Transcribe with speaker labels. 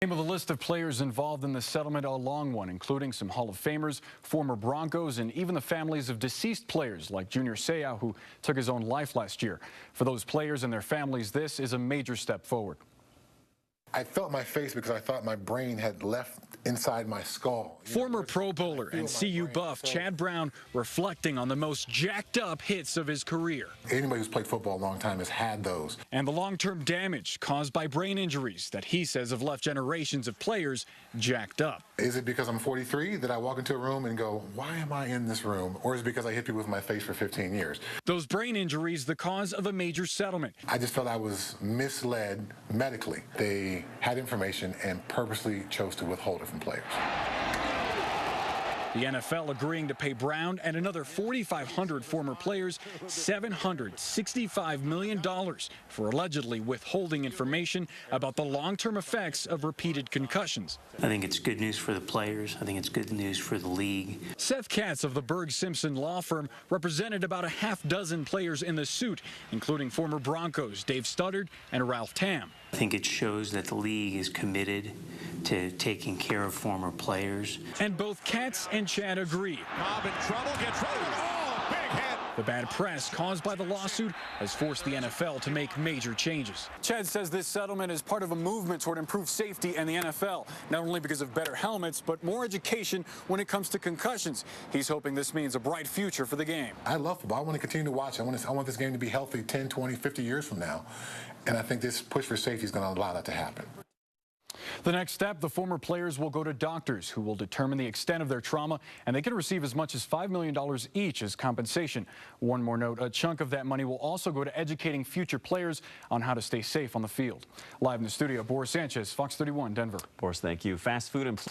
Speaker 1: Name of the list of players involved in the settlement, a long one, including some Hall of Famers, former Broncos, and even the families of deceased players like Junior Seau, who took his own life last year. For those players and their families, this is a major step forward.
Speaker 2: I felt my face because I thought my brain had left inside my skull.
Speaker 1: Former Pro Bowler and CU buff Chad Brown reflecting on the most jacked up hits of his career.
Speaker 2: Anybody who's played football a long time has had those.
Speaker 1: And the long-term damage caused by brain injuries that he says have left generations of players jacked up.
Speaker 2: Is it because I'm 43 that I walk into a room and go, why am I in this room? Or is it because I hit people with my face for 15 years?
Speaker 1: Those brain injuries the cause of a major settlement.
Speaker 2: I just felt I was misled medically. They had information and purposely chose to withhold it from players.
Speaker 1: The NFL agreeing to pay Brown and another 4,500 former players $765 million for allegedly withholding information about the long-term effects of repeated concussions.
Speaker 3: I think it's good news for the players. I think it's good news for the league.
Speaker 1: Seth Katz of the Berg Simpson law firm represented about a half dozen players in the suit, including former Broncos Dave Studdard and Ralph Tam.
Speaker 3: I think it shows that the league is committed to taking care of former players.
Speaker 1: And both Katz and Chad agree.
Speaker 4: Cobb in trouble, gets ready. Oh, big hit.
Speaker 1: The bad press caused by the lawsuit has forced the NFL to make major changes. Chad says this settlement is part of a movement toward improved safety in the NFL, not only because of better helmets, but more education when it comes to concussions. He's hoping this means a bright future for the game.
Speaker 2: I love football. I want to continue to watch. I want this game to be healthy 10, 20, 50 years from now. And I think this push for safety is going to allow that to happen.
Speaker 1: The next step, the former players will go to doctors who will determine the extent of their trauma, and they can receive as much as $5 million each as compensation. One more note, a chunk of that money will also go to educating future players on how to stay safe on the field. Live in the studio, Boris Sanchez, Fox 31, Denver.
Speaker 5: Boris, thank you. Fast food and